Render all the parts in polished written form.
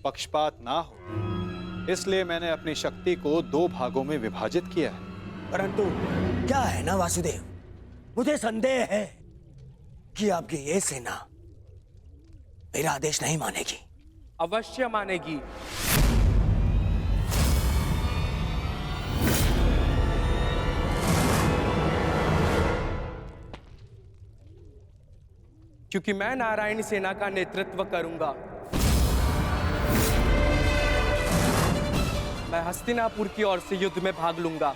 पक्षपात ना हो, इसलिए मैंने अपनी शक्ति को 2 भागों में विभाजित किया है। परंतु क्या है ना वासुदेव, मुझे संदेह है कि आपकी ये सेना मेरा आदेश नहीं मानेगी। अवश्य मानेगी। क्योंकि मैं नारायणी सेना का नेतृत्व करूंगा। मैं हस्तिनापुर की ओर से युद्ध में भाग लूंगा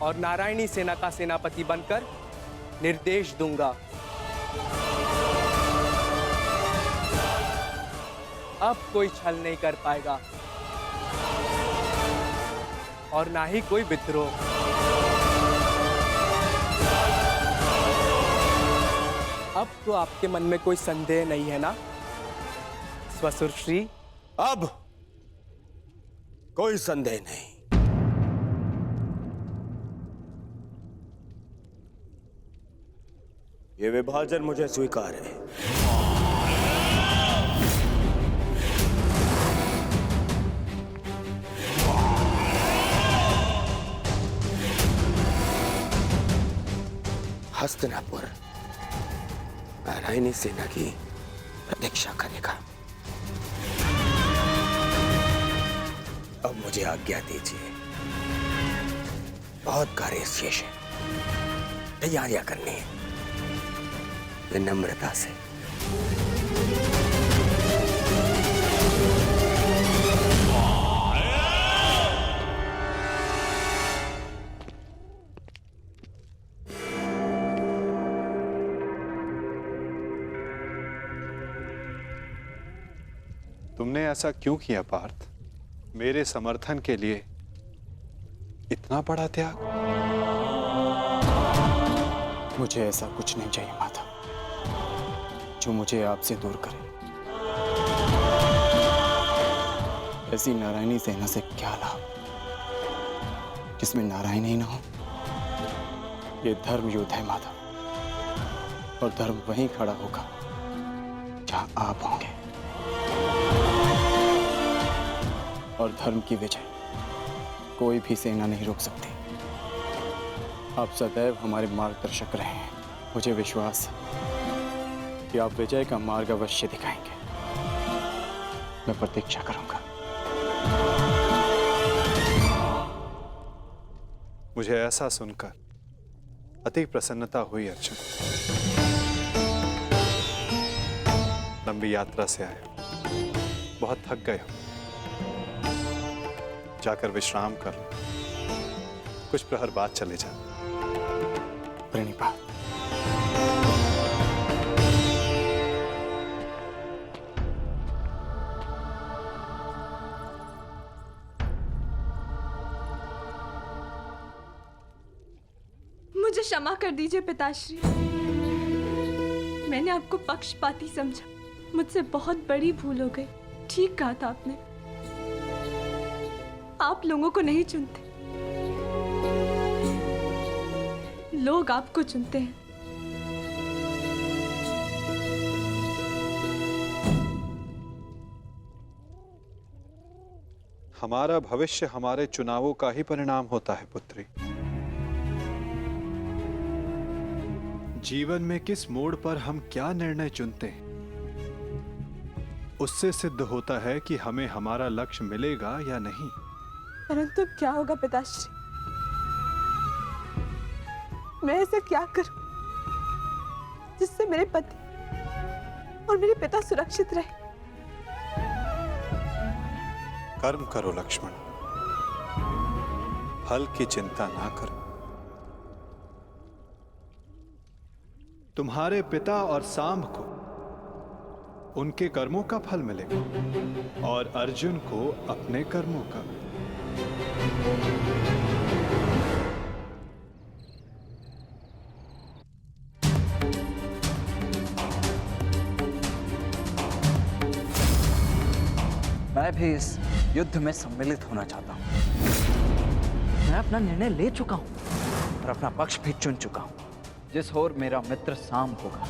और नारायणी सेना का सेनापति बनकर निर्देश दूंगा। अब कोई छल नहीं कर पाएगा और ना ही कोई विद्रोह। अब तो आपके मन में कोई संदेह नहीं है ना स्वसुर श्री? अब कोई संदेह नहीं। ये विभाजन मुझे स्वीकार है। हस्तिनापुर नारायणी सेना की प्रतीक्षा करेगा। अब मुझे आज्ञा दीजिए, बहुत कार्य शेष है, तैयारियां करनी है। विनम्रता से। तुमने ऐसा क्यों किया पार्थ? मेरे समर्थन के लिए इतना बड़ा त्याग? मुझे ऐसा कुछ नहीं चाहिए माता जो मुझे आपसे दूर करे। ऐसी नारायणी सेना से क्या लाभ जिसमें नारायण ही ना हो? ये धर्म युद्ध है माता, और धर्म वहीं खड़ा होगा जहां आप होंगे। और धर्म की विजय कोई भी सेना नहीं रोक सकती। आप सदैव हमारे मार्गदर्शक रहे हैं। मुझे विश्वास है कि आप विजय का मार्ग अवश्य दिखाएंगे। मैं प्रतीक्षा करूंगा। मुझे ऐसा सुनकर अति प्रसन्नता हुई अर्जुन। लंबी यात्रा से आए, बहुत थक गए हो, जाकर विश्राम कर लो। कुछ प्रहर बाद चले जा। प्रणिपात। मुझे क्षमा कर दीजिए पिताश्री। मैंने आपको पक्षपाती समझा। मुझसे बहुत बड़ी भूल हो गई। ठीक कहा था आपने। आप लोगों को नहीं चुनते, लोग आपको चुनते हैं। हमारा भविष्य हमारे चुनावों का ही परिणाम होता है पुत्री। जीवन में किस मोड़ पर हम क्या निर्णय चुनते हैं, उससे सिद्ध होता है कि हमें हमारा लक्ष्य मिलेगा या नहीं। परंतु क्या होगा पिताश्री? मैं ऐसा क्या करूं जिससे मेरे पति और मेरे पिता सुरक्षित रहे? कर्म करो लक्ष्मण, फल की चिंता ना करो। तुम्हारे पिता और सांब को उनके कर्मों का फल मिलेगा और अर्जुन को अपने कर्मों का। मैं भी इस युद्ध में सम्मिलित होना चाहता हूं। मैं अपना निर्णय ले चुका हूं और अपना पक्ष भी चुन चुका हूं। जिस ओर मेरा मित्र सांब होगा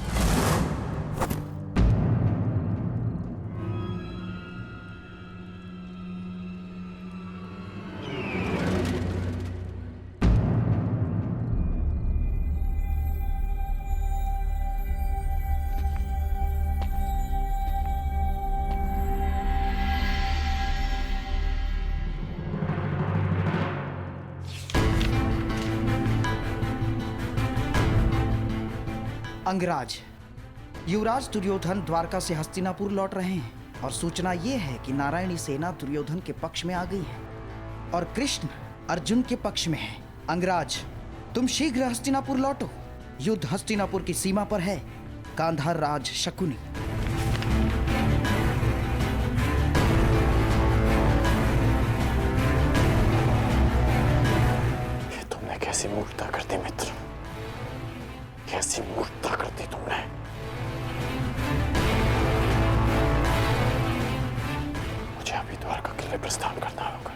अंगराज, युवराज दुर्योधन द्वारका से हस्तिनापुर लौट रहे हैं और सूचना ये है कि नारायणी सेना दुर्योधन के पक्ष में आ गई है और कृष्ण अर्जुन के पक्ष में है। अंगराज, तुम शीघ्र हस्तिनापुर लौटो। युद्ध हस्तिनापुर की सीमा पर है। गांधार राज शकुनी। ये तुमने कैसी मूर्खता कर दी मित्र, कैसी मूर्खता कर दी तुमने। मुझे अभी द्वारका किले प्रस्थान करना होगा।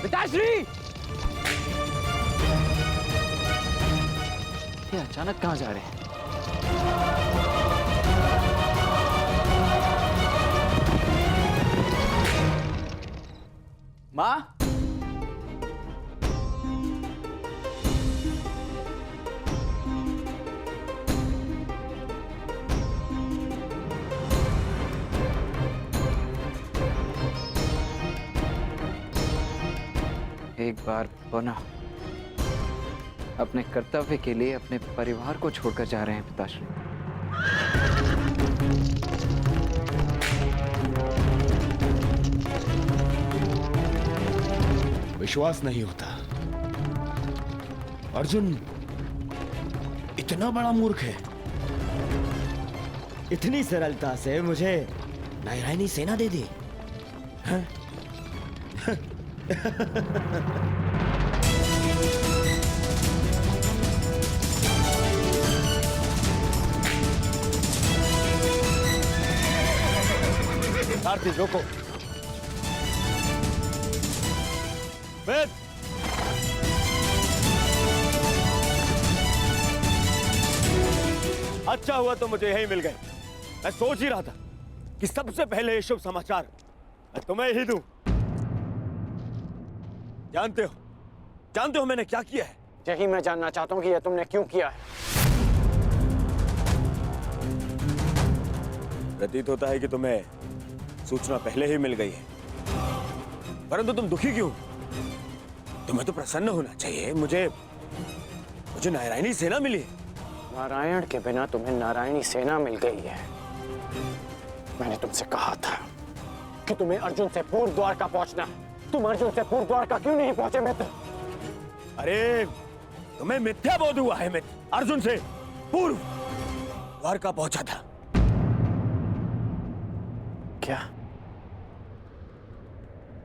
पिताश्री! ये अचानक कहाँ जा रहे हैं? माँ? एक बार पुनः अपने कर्तव्य के लिए अपने परिवार को छोड़कर जा रहे हैं पिताश्री। विश्वास नहीं होता, अर्जुन इतना बड़ा मूर्ख है। इतनी सरलता से मुझे नारायणी सेना दे दी। हाँ? सारथी रोको। वेद, अच्छा हुआ तो मुझे यही मिल गए। मैं सोच ही रहा था कि सबसे पहले ये शुभ समाचार मैं तुम्हें ही दूं। जानते हो मैंने क्या किया है? यही मैं जानना चाहता हूँ कि यह तुमने क्यों किया है। प्रतीत होता है कि तुम्हें सूचना पहले ही मिल गई है, परंतु तुम दुखी क्यों? तुम्हें तो प्रसन्न होना चाहिए। मुझे नारायणी सेना मिली। नारायण के बिना तुम्हें नारायणी सेना मिल गई है। मैंने तुमसे कहा था कि तुम्हें अर्जुन से पूर्व द्वारका पहुंचना। तुम अर्जुन से पूर्व द्वारका क्यों नहीं पहुंचे मित्र? अरे तुम्हें मिथ्या बोध हुआ है मित्र। अर्जुन से पूर्व द्वारका पहुंचा था। क्या?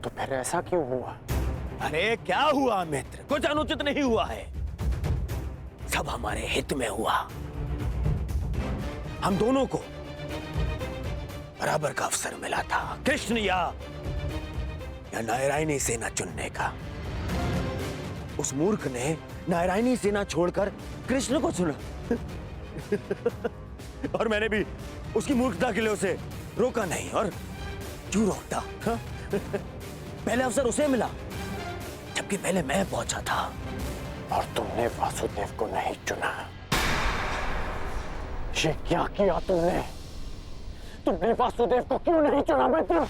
तो फिर ऐसा क्यों हुआ? अरे क्या हुआ मित्र? कुछ अनुचित नहीं हुआ है, सब हमारे हित में हुआ। हम दोनों को बराबर का अवसर मिला था, कृष्ण या नारायणी सेना चुनने का। उस मूर्ख ने नारायणी सेना छोड़कर कृष्ण को चुना और मैंने भी उसकी मूर्खता के लिए उसे रोका नहीं। और क्यों रोकता? हाँ? पहले अवसर उसे मिला, जबकि पहले मैं पहुंचा था। और तुमने वासुदेव को नहीं चुना। ये क्या किया तुमने? तुमने वासुदेव को क्यों नहीं चुना मित्र?